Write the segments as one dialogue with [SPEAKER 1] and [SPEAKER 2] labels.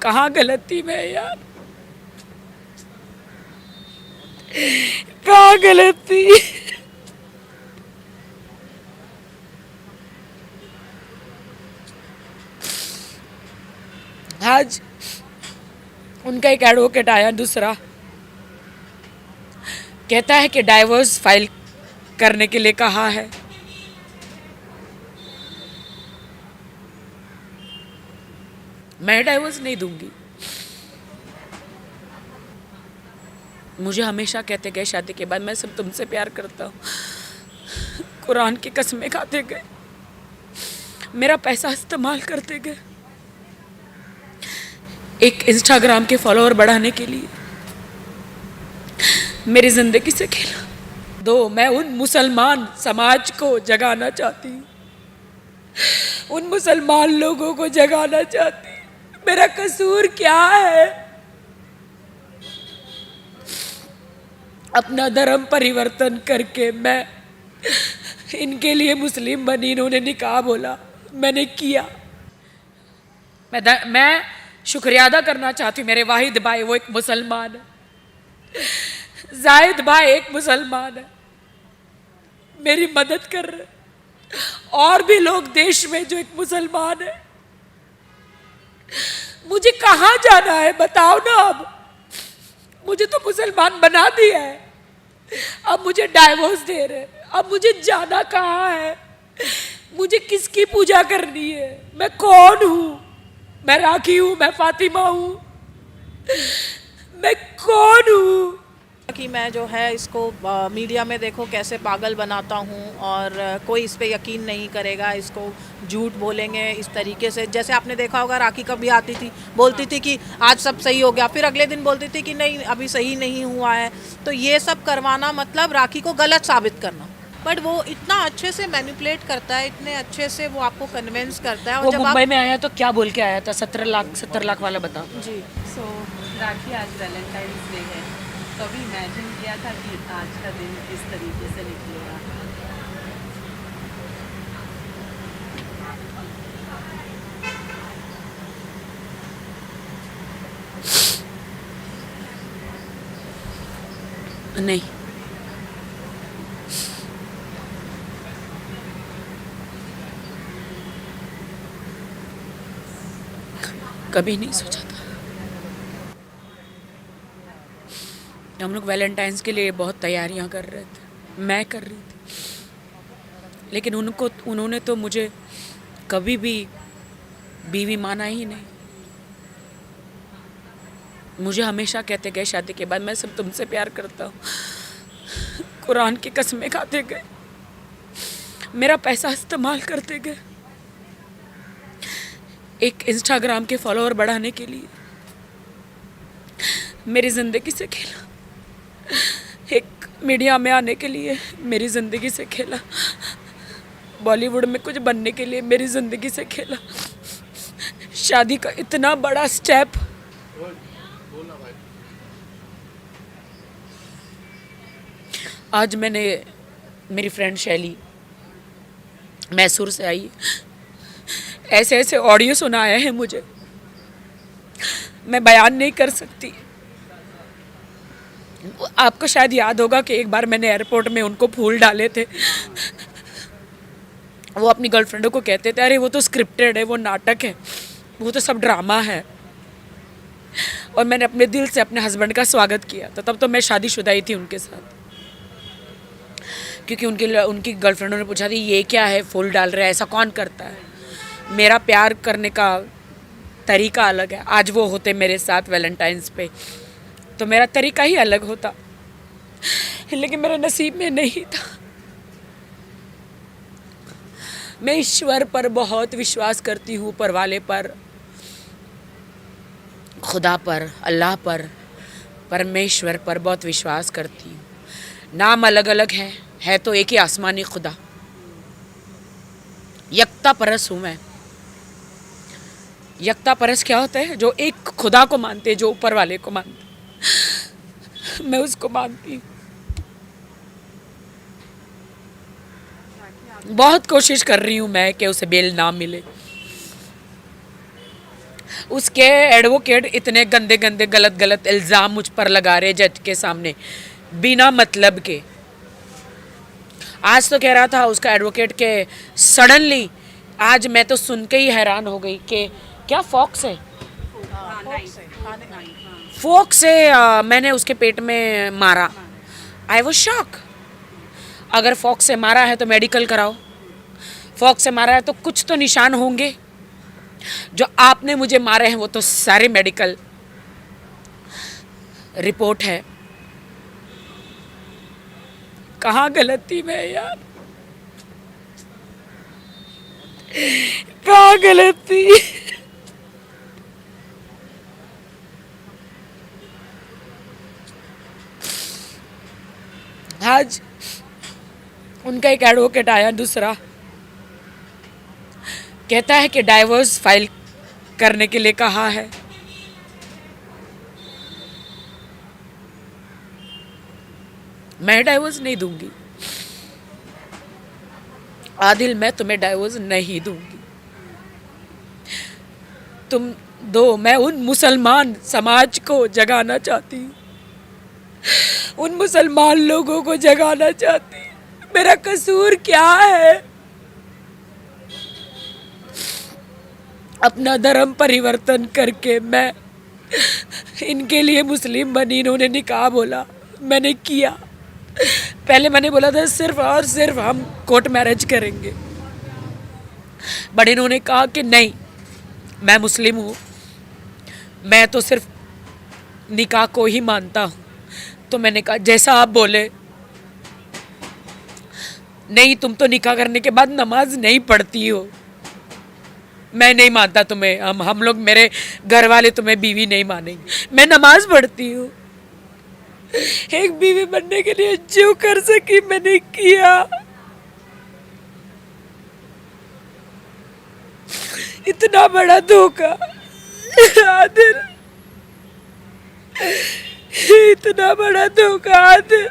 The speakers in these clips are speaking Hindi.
[SPEAKER 1] कहाँ गलत थी मैं यार, कहाँ गलत थी। आज उनका एक एडवोकेट आया दूसरा, कहता है कि डाइवोर्स फाइल करने के लिए कहा है। मैं डाइवोर्स नहीं दूंगी। मुझे हमेशा कहते गए शादी के बाद मैं सब तुमसे प्यार करता हूँ, कुरान की कसमें खाते गए, मेरा पैसा इस्तेमाल करते गए एक इंस्टाग्राम के फॉलोअर बढ़ाने के लिए, मेरी जिंदगी से खेला। दो, मैं उन मुसलमान समाज को जगाना चाहती हूँ, उन मुसलमान लोगों को जगाना चाहती हूँ। मेरा कसूर क्या है? अपना धर्म परिवर्तन करके मैं इनके लिए मुस्लिम बनी, इन्होंने निकाह बोला, मैंने किया। मैं शुक्रिया अदा करना चाहती हूँ मेरे वाहिद भाई, वो एक मुसलमान है, जाहिद भाई एक मुसलमान है, मेरी मदद कर रहे, और भी लोग देश में जो एक मुसलमान है। मुझे कहाँ जाना है बताओ ना। अब मुझे तो मुसलमान बना दिया है, अब मुझे डाइवोर्स दे रहे, अब मुझे जाना कहाँ है? मुझे किसकी पूजा करनी है? मैं कौन हूँ? मैं राखी हूँ? मैं फातिमा हूँ? मैं कौन हूँ?
[SPEAKER 2] कि मैं जो है इसको मीडिया में देखो कैसे पागल बनाता हूँ, और कोई इस पे यकीन नहीं करेगा, इसको झूठ बोलेंगे इस तरीके से। जैसे आपने देखा होगा राखी कभी आती थी, बोलती थी कि आज सब सही हो गया, फिर अगले दिन बोलती थी कि नहीं अभी सही नहीं हुआ है। तो ये सब करवाना मतलब राखी को गलत साबित करना। बट वो इतना अच्छे से मैनिपुलेट करता है, इतने अच्छे से वो आपको कन्विंस करता है। और
[SPEAKER 1] वो
[SPEAKER 2] जब
[SPEAKER 1] मुंबई में आया तो क्या बोल के आया था? 17 लाख वाला बताओ
[SPEAKER 2] जी।
[SPEAKER 3] सो राखी आज वैलेंटाइंस डे है, कभी इमेजिन किया था कि आज का दिन इस तरीके से निकलेगा?
[SPEAKER 1] नहीं, कभी नहीं सोचा था। हम लोग वैलेंटाइंस के लिए बहुत तैयारियां कर रहे थे, मैं कर रही थी, लेकिन उन्होंने तो मुझे कभी भी बीवी माना ही नहीं। मुझे हमेशा कहते गए शादी के बाद मैं सब तुमसे प्यार करता हूँ, कुरान की कसमें खाते गए, मेरा पैसा इस्तेमाल करते गए एक इंस्टाग्राम के फॉलोअर बढ़ाने के लिए, मेरी ज़िंदगी से खेला। एक मीडिया में आने के लिए मेरी ज़िंदगी से खेला, बॉलीवुड में कुछ बनने के लिए मेरी ज़िंदगी से खेला। शादी का इतना बड़ा स्टेप आज मेरी फ्रेंड शैली मैसूर से आई, ऐसे ऐसे ऑडियो सुनाया है मुझे, मैं बयान नहीं कर सकती। आपको शायद याद होगा कि एक बार मैंने एयरपोर्ट में उनको फूल डाले थे, वो अपनी गर्लफ्रेंडों को कहते थे अरे वो तो स्क्रिप्टेड है, वो नाटक है, वो तो सब ड्रामा है। और मैंने अपने दिल से अपने हस्बैंड का स्वागत किया था। तब तो मैं शादीशुदा ही थी उनके साथ, क्योंकि उनकी गर्लफ्रेंडों ने पूछा थी ये क्या है, फूल डाल रहे हैं, ऐसा कौन करता है? मेरा प्यार करने का तरीका अलग है। आज वो होते मेरे साथ वैलेंटाइंस पे तो मेरा तरीका ही अलग होता, लेकिन मेरे नसीब में नहीं था। मैं ईश्वर पर बहुत विश्वास करती हूँ, ऊपर वाले पर, खुदा पर, अल्लाह पर, परमेश्वर पर बहुत विश्वास करती हूँ। नाम अलग अलग है तो एक ही आसमानी खुदा। यक्ता परस हूँ मैं। यक्ता परस क्या होता है? जो एक खुदा को मानते हैं, जो ऊपर वाले को मानते, मैं उसको मानती हूँ। बहुत कोशिश कर रही हूँ मैं कि उसे बेल ना मिले, उसके एडवोकेट इतने गंदे गंदे गलत गलत इल्ज़ाम मुझ पर लगा रहे जज के सामने बिना मतलब के। आज तो कह रहा था उसका एडवोकेट के सडनली, आज मैं तो सुन के ही हैरान हो गई कि क्या फॉक्स है, फोक से मैंने उसके पेट में मारा। I was shock. अगर फोक से मारा है तो मेडिकल कराओ, फोक से मारा है तो कुछ तो निशान होंगे। जो आपने मुझे मारे हैं वो तो सारे मेडिकल रिपोर्ट है। कहाँ गलत थी मैं यार, कहाँ गलत थी। आज उनका एक एडवोकेट आया दूसरा, कहता है कि डाइवोर्स फाइल करने के लिए कहा है। मैं डाइवोर्स नहीं दूंगी आदिल, मैं तुम्हें डाइवोर्स नहीं दूंगी। तुम दो, मैं उन मुसलमान समाज को जगाना चाहती हूँ, उन मुसलमान लोगों को जगाना चाहती हूँ। मेरा कसूर क्या है? अपना धर्म परिवर्तन करके मैं इनके लिए मुस्लिम बनी। इन्होंने निकाह बोला, मैंने किया। पहले मैंने बोला था सिर्फ और सिर्फ हम कोर्ट मैरिज करेंगे, बट इन्होंने कहा कि नहीं, मैं मुस्लिम हूँ, मैं तो सिर्फ निकाह को ही मानता हूँ। तो मैंने कहा जैसा आप बोले। नहीं, तुम तो निकाह करने के बाद नमाज नहीं पढ़ती हो, मैं नहीं मानता तुम्हें। हम लोग, मेरे घर वाले तुम्हें बीवी नहीं मानेंगे। मैं नमाज पढ़ती हूँ। एक बीवी बनने के लिए जो कर सकी मैंने किया। इतना बड़ा धोखा आदिल, इतना बड़ा धोखा आदिल।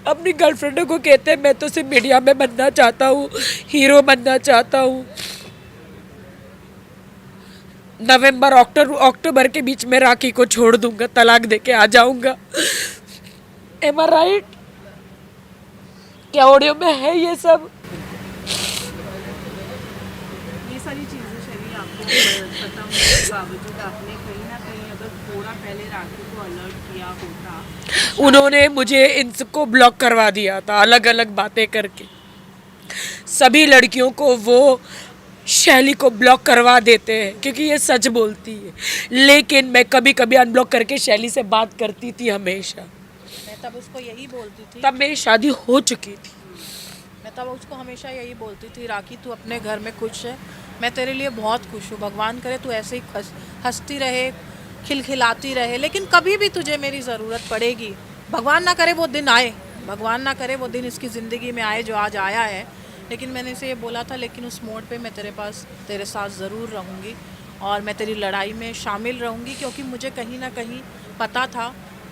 [SPEAKER 1] अपनी गर्लफ्रेंडों को कहते हैं मैं तो सिर्फ मीडिया में बनना चाहता हूँ, हीरो बनना चाहता हूँ। नवंबर अक्टूबर के बीच में राखी को छोड़ दूंगा, तलाक देके आ जाऊंगा। एम आई राइट? क्या ऑडियो में है ये सब?
[SPEAKER 3] ये सारी चीज़ें शरीर आपको पता होने के बावजूद आपने कहीं ना कहीं अगर थोड़ा पहले राखी को अलर्ट किया होता।
[SPEAKER 1] उन्होंने मुझे इनको ब्लॉक करवा दिया था अलग अलग बातें करके। सभी लड़कियों को वो शैली को ब्लॉक करवा देते हैं क्योंकि ये सच बोलती है, लेकिन मैं कभी कभी अनब्लॉक करके शैली से बात करती थी हमेशा।
[SPEAKER 2] मैं तब उसको यही बोलती थी,
[SPEAKER 1] तब मेरी शादी हो चुकी थी।
[SPEAKER 2] मैं तब उसको हमेशा यही बोलती थी, राखी तू अपने घर में खुश है, मैं तेरे लिए बहुत खुश हूँ, भगवान करे तू ऐसे ही हंसती रहे, खिलखिलाती रहे, लेकिन कभी भी तुझे मेरी ज़रूरत पड़ेगी, भगवान ना करे वो दिन आए, भगवान ना करे वो दिन इसकी ज़िंदगी में आए जो आज आया है। लेकिन मैंने इसे ये बोला था, लेकिन उस मोड़ पे मैं तेरे साथ ज़रूर रहूँगी और मैं तेरी लड़ाई में शामिल रहूँगी, क्योंकि मुझे कहीं ना कहीं पता था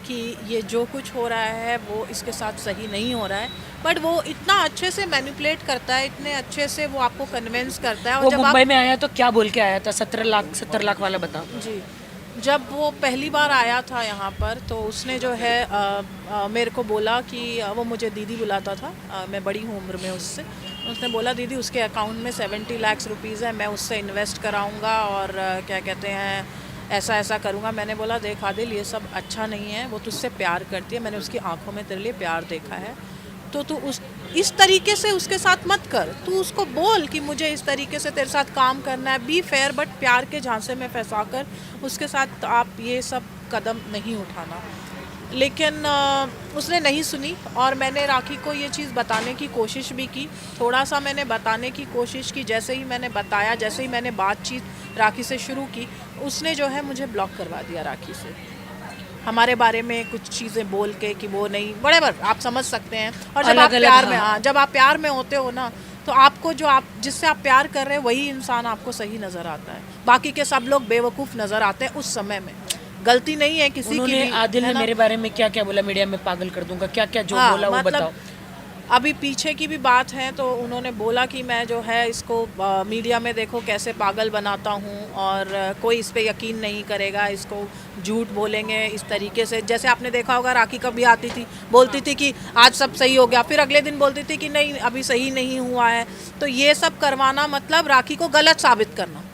[SPEAKER 2] कि ये जो कुछ हो रहा है वो इसके साथ सही नहीं हो रहा है। बट वो इतना अच्छे से मैनिपुलेट करता है, इतने अच्छे से वो आपको कन्विंस करता है। और
[SPEAKER 1] वो
[SPEAKER 2] जब
[SPEAKER 1] मुंबई में आया तो क्या बोल के आया था? 17 लाख वाला बताओ
[SPEAKER 2] जी, जब वो पहली बार आया था यहाँ पर तो उसने जो है मेरे को बोला कि वो मुझे दीदी बुलाता था, मैं बड़ी हूँ उम्र में उससे। उसने बोला दीदी उसके अकाउंट में 70 लाख रुपीज़ है, मैं उससे इन्वेस्ट कराऊंगा और क्या कहते हैं ऐसा ऐसा करूंगा। मैंने बोला देख आदिल ये सब अच्छा नहीं है, वो तुझसे प्यार करती है, मैंने उसकी आंखों में तेरे लिए प्यार देखा है, तो तू इस तरीके से उसके साथ मत कर। तू उसको बोल कि मुझे इस तरीके से तेरे साथ काम करना है, बी फेयर, बट प्यार के झांसे में फंसा कर उसके साथ आप ये सब कदम नहीं उठाना। लेकिन उसने नहीं सुनी और मैंने राखी को ये चीज़ बताने की कोशिश भी की, थोड़ा सा मैंने बताने की कोशिश की। जैसे ही मैंने बताया, जैसे ही मैंने बातचीत राखी से शुरू की, उसने जो है मुझे ब्लॉक करवा दिया राखी से, हमारे बारे में कुछ चीज़ें बोल के कि वो नहीं, बड़े आप समझ सकते हैं। और जब आप प्यार में, हाँ, जब आप प्यार में होते हो ना तो आपको जो आप जिससे आप प्यार कर रहे हैं वही इंसान आपको सही नज़र आता है, बाकी के सब लोग बेवकूफ़ नज़र आते हैं उस समय में। गलती नहीं है किसी की भी।
[SPEAKER 1] आदिल ने मेरे बारे में क्या क्या बोला? मीडिया में पागल कर दूंगा, क्या क्या जो बोला वो बताओ।
[SPEAKER 2] अभी पीछे की भी बात है तो उन्होंने बोला कि मैं जो है इसको मीडिया में देखो कैसे पागल बनाता हूँ और कोई इस पे यकीन नहीं करेगा, इसको झूठ बोलेंगे इस तरीके से। जैसे आपने देखा होगा राखी कभी आती थी, बोलती थी कि आज सब सही हो गया, फिर अगले दिन बोलती थी कि नहीं अभी सही नहीं हुआ है। तो ये सब करवाना मतलब राखी को गलत साबित करना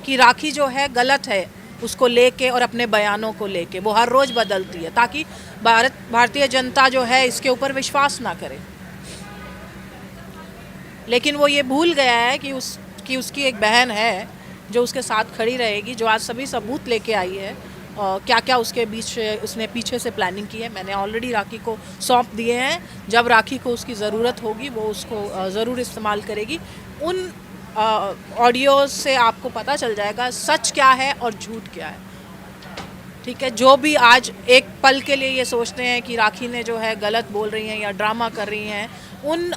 [SPEAKER 2] कि राखी जो है गलत है, उसको लेके और अपने बयानों को लेके वो हर रोज़ बदलती है ताकि भारतीय जनता जो है इसके ऊपर विश्वास ना करे। लेकिन वो ये भूल गया है कि उसकी एक बहन है जो उसके साथ खड़ी रहेगी, जो आज सभी सबूत लेके आई है और क्या क्या उसके बीच उसने पीछे से प्लानिंग की है। मैंने ऑलरेडी राखी को सौंप दिए हैं, जब राखी को उसकी ज़रूरत होगी वो उसको ज़रूर इस्तेमाल करेगी। उन ऑडियो से आपको पता चल जाएगा सच क्या है और झूठ क्या है। ठीक है, जो भी आज एक पल के लिए ये सोचते हैं कि राखी ने जो है गलत बोल रही हैं या ड्रामा कर रही हैं, उन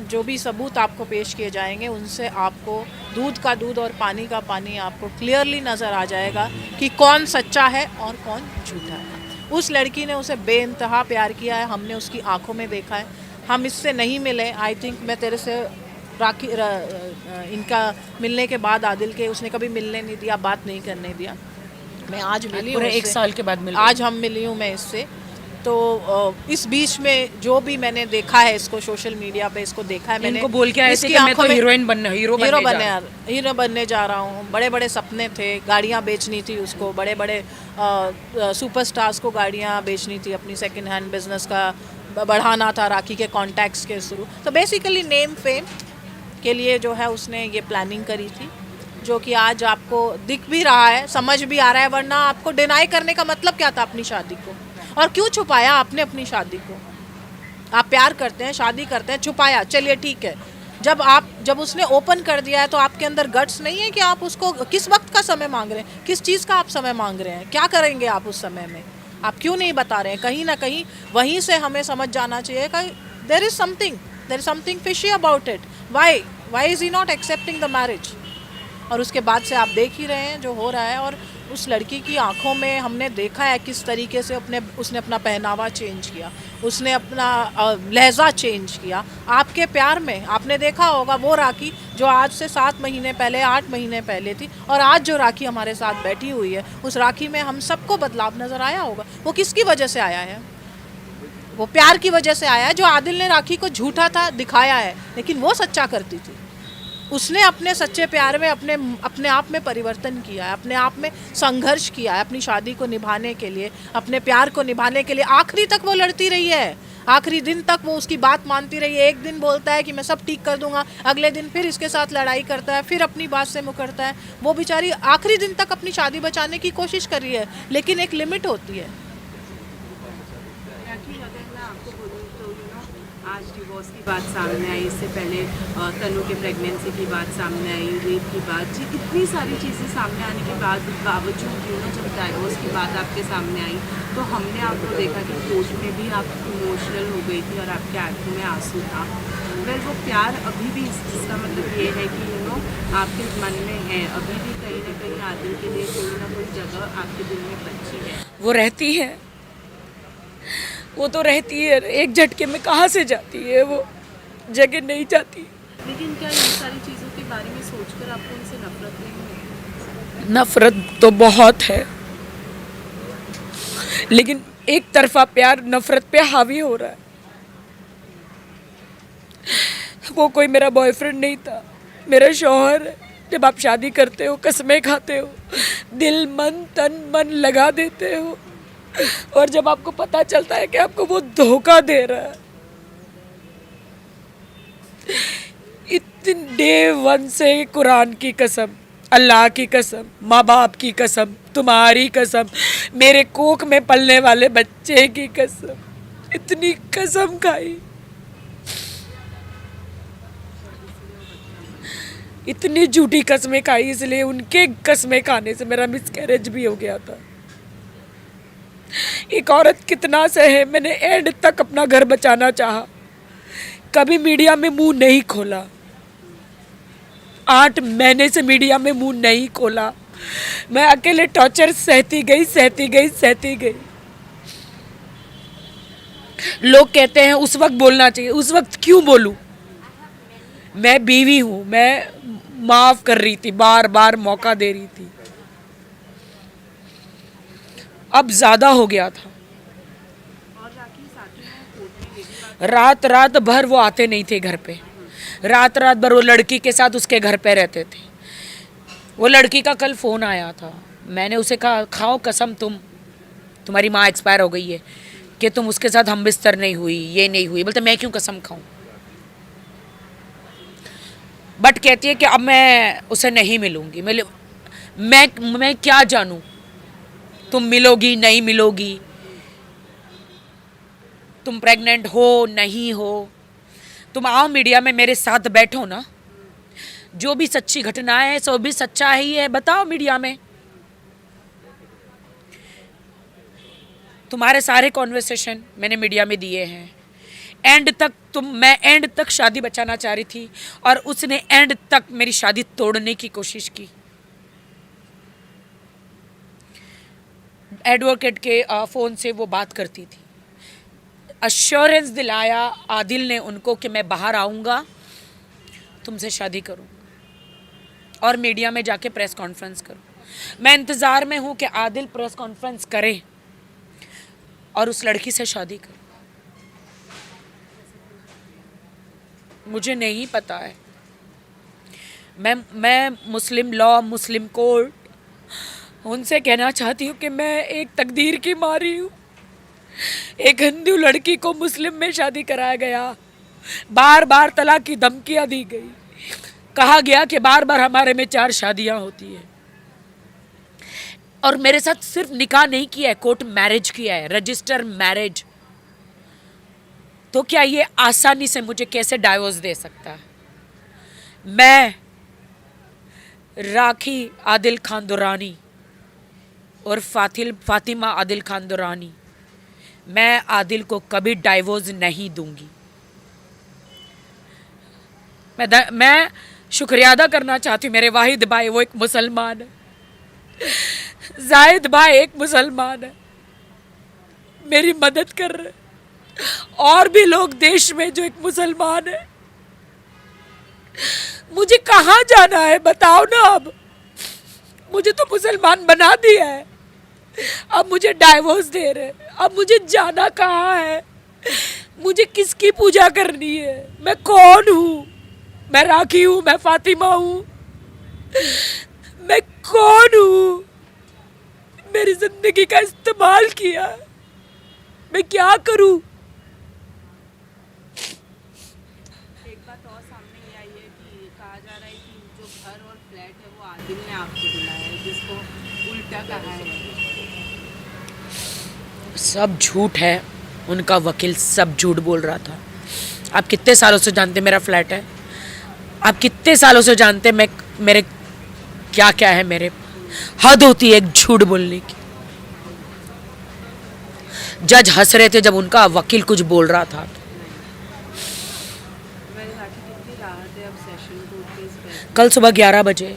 [SPEAKER 2] जो भी सबूत आपको पेश किए जाएंगे उनसे आपको दूध का दूध और पानी का पानी आपको क्लियरली नज़र आ जाएगा कि कौन सच्चा है और कौन झूठा है। उस लड़की ने उसे बेइंतहा प्यार किया है, हमने उसकी आंखों में देखा है। हम इससे नहीं मिले, आई थिंक मैं तेरे से राखी इनका मिलने के बाद आदिल के उसने कभी मिलने नहीं दिया, बात नहीं करने दिया। मैं आज मिली हूँ,
[SPEAKER 4] 1 साल के बाद मिली।
[SPEAKER 2] आज हम मिली हूँ मैं इससे। तो इस बीच में जो भी मैंने देखा है इसको सोशल मीडिया पे, इसको देखा है मैंने।
[SPEAKER 4] इनको बोल के आए थे कि मैं तो हीरो बनने
[SPEAKER 2] जा रहा हूँ। बड़े बड़े सपने थे, गाड़ियाँ बेचनी थी उसको, बड़े बड़े सुपरस्टार्स को गाड़ियाँ बेचनी थी, अपनी सेकंड हैंड बिजनेस का बढ़ाना था राखी के कॉन्टैक्ट्स के थ्रू। तो बेसिकली नेम फेम के लिए जो है उसने ये प्लानिंग करी थी, जो कि आज आपको दिख भी रहा है, समझ भी आ रहा है। वरना आपको डिनाई करने का मतलब क्या था अपनी शादी को, और क्यों छुपाया आपने अपनी शादी को? आप प्यार करते हैं, शादी करते हैं, छुपाया, चलिए ठीक है। जब उसने ओपन कर दिया है तो आपके अंदर गट्स नहीं है कि आप उसको किस वक्त का समय मांग रहे हैं, किस चीज़ का आप समय मांग रहे हैं, क्या करेंगे आप उस समय में, आप क्यों नहीं बता रहे हैं? कहीं ना कहीं वहीं से हमें समझ जाना चाहिए कि there is something fishy about it. Why is he not accepting the marriage? और उसके बाद से आप देख ही रहे हैं जो हो रहा है। और उस लड़की की आंखों में हमने देखा है किस तरीके से उसने अपना पहनावा चेंज किया, उसने अपना लहजा चेंज किया आपके प्यार में। आपने देखा होगा वो राखी जो आज से 7 महीने पहले, 8 महीने पहले थी, और आज जो राखी हमारे साथ बैठी हुई है, उस राखी में हम सबको बदलाव नज़र आया होगा। वो किसकी वजह से आया है? वो प्यार की वजह से आया है। जो आदिल ने राखी को झूठा था दिखाया है, लेकिन वो सच्चा करती थी। उसने अपने सच्चे प्यार में अपने आप में परिवर्तन किया है, अपने आप में संघर्ष किया है, अपनी शादी को निभाने के लिए, अपने प्यार को निभाने के लिए। आखिरी तक वो लड़ती रही है, आखिरी दिन तक वो उसकी बात मानती रही है। एक दिन बोलता है कि मैं सब ठीक कर दूंगा, अगले दिन फिर इसके साथ लड़ाई करता है, फिर अपनी बात से मुकरता है। वो बेचारी आखिरी दिन तक अपनी शादी बचाने की कोशिश कर रही है, लेकिन एक लिमिट होती है।
[SPEAKER 3] आज डिवोर्स की बात सामने आई, इससे पहले तनु के प्रेगनेंसी की बात सामने आई, रेप की बात, जी इतनी सारी चीज़ें सामने आने के बावजूद क्यों ना जब डाइवोर्स की बात आपके सामने आई तो हमने आपको देखा कि कोर्ट में भी आप इमोशनल हो गई थी और आपके आंखों में आंसू था। वेल वो प्यार अभी भी, इसका मतलब ये है कि आपके मन में है, अभी भी कहीं ना कहीं आदिल के लिए कोई ना कोई जगह आपके दिल में बची है।
[SPEAKER 1] वो रहती है, वो तो रहती है, एक झटके में कहाँ से जाती है, वो जगह नहीं जाती।
[SPEAKER 3] लेकिन क्या इन सारी चीज़ों के बारे में सोचकर आपको उनसे नफरत नहीं हुई?
[SPEAKER 1] नफरत तो बहुत है, लेकिन एक तरफा प्यार नफरत पे हावी हो रहा है। वो कोई मेरा बॉयफ्रेंड नहीं था, मेरा शौहर है। जब आप शादी करते हो, कसमें खाते हो, दिल मन तन मन लगा देते हो, और जब आपको पता चलता है कि आपको वो धोखा दे रहा है, इतने डे 1 से कुरान की कसम, अल्लाह की कसम, माँ बाप की कसम, तुम्हारी कसम, मेरे कोख में पलने वाले बच्चे की कसम, इतनी कसम खाई, इतनी झूठी कसमें खाई, इसलिए उनके कसमें खाने से मेरा मिसकैरेज भी हो गया था। एक औरत कितना सहे, मैंने एंड तक अपना घर बचाना चाहा, कभी मीडिया में मुंह नहीं खोला, 8 महीने से मीडिया में मुंह नहीं खोला। मैं अकेले टॉर्चर सहती गई। लोग कहते हैं उस वक्त बोलना चाहिए, उस वक्त क्यों बोलूं? मैं बीवी हूं, मैं माफ कर रही थी, बार बार मौका दे रही थी। अब ज्यादा हो गया था। रात रात भर वो आते नहीं थे घर पे, रात रात भर वो लड़की के साथ उसके घर पे रहते थे। वो लड़की का कल फोन आया था, मैंने उसे कहा खाओ कसम, तुम्हारी माँ एक्सपायर हो गई है, कि तुम उसके साथ हम बिस्तर नहीं हुई, ये नहीं हुई। बोलते मैं क्यों कसम खाऊं? बट कहती है कि अब मैं उसे नहीं मिलूंगी। मैं क्या जानूं तुम मिलोगी नहीं मिलोगी, तुम प्रेग्नेंट हो नहीं हो। तुम आओ मीडिया में मेरे साथ बैठो ना, जो भी सच्ची घटना है सो भी सच्चा ही है, बताओ मीडिया में। तुम्हारे सारे कॉन्वर्सेशन मैंने मीडिया में दिए हैं। एंड तक मैं एंड तक शादी बचाना चाह रही थी और उसने एंड तक मेरी शादी तोड़ने की कोशिश की। एडवोकेट के फ़ोन से वो बात करती थी। अश्योरेंस दिलाया आदिल ने उनको कि मैं बाहर आऊँगा, तुमसे शादी करूँगा और मीडिया में जाके प्रेस कॉन्फ्रेंस करूँ। मैं इंतज़ार में हूँ कि आदिल प्रेस कॉन्फ्रेंस करे और उस लड़की से शादी करे। मुझे नहीं पता है। मैं मुस्लिम लॉ, मुस्लिम कोर्ट, उनसे कहना चाहती हूँ कि मैं एक तकदीर की मारी हूँ। एक हिंदू लड़की को मुस्लिम में शादी कराया गया, बार बार तलाक की धमकियाँ दी गई, कहा गया कि बार बार हमारे में 4 शादियाँ होती है। और मेरे साथ सिर्फ निकाह नहीं किया है, कोर्ट मैरिज किया है, रजिस्टर मैरिज। तो क्या ये आसानी से मुझे कैसे डाइवोर्स दे सकता है? मैं राखी आदिल खान दुरानी और फातिमा आदिल खान दुरानी, मैं आदिल को कभी डाइवोर्स नहीं दूंगी। मैं शुक्रिया अदा करना चाहती हूँ मेरे वाहिद भाई, वो एक मुसलमान है। जाहिद भाई एक मुसलमान है, मेरी मदद कर रहे। और भी लोग देश में जो एक मुसलमान है। मुझे कहाँ जाना है बताओ ना। अब मुझे तो मुसलमान बना दिया है, अब मुझे डाइवोर्स दे रहे। अब मुझे जाना कहाँ है? मुझे किसकी पूजा करनी है? मैं कौन हूँ? मैं राखी हूँ? मैं फातिमा हूँ? मैं कौन हूँ? मेरी जिंदगी का इस्तेमाल किया, मैं क्या करूँ?
[SPEAKER 3] एक बात और सामने ये आई है कि कहा जा रहा है कि जो घर और फ्लैट है वो आदिल ने आपको दिलाया है, जिसको उल्टा कहा है।
[SPEAKER 1] सब झूठ है, उनका वकील सब झूठ बोल रहा था। आप कितने सालों से जानते मेरा फ्लैट है? आप कितने सालों से जानते मेरे क्या क्या है? मेरे हद होती है एक झूठ बोलने की। जज हंस रहे थे जब उनका वकील कुछ बोल रहा था।
[SPEAKER 3] मैंने कहा कि कितनी राहत है अब सेशन कोर्ट के इस फैसले
[SPEAKER 1] कल सुबह 11 बजे,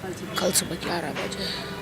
[SPEAKER 3] कल से
[SPEAKER 1] कल सुबह 11 बजे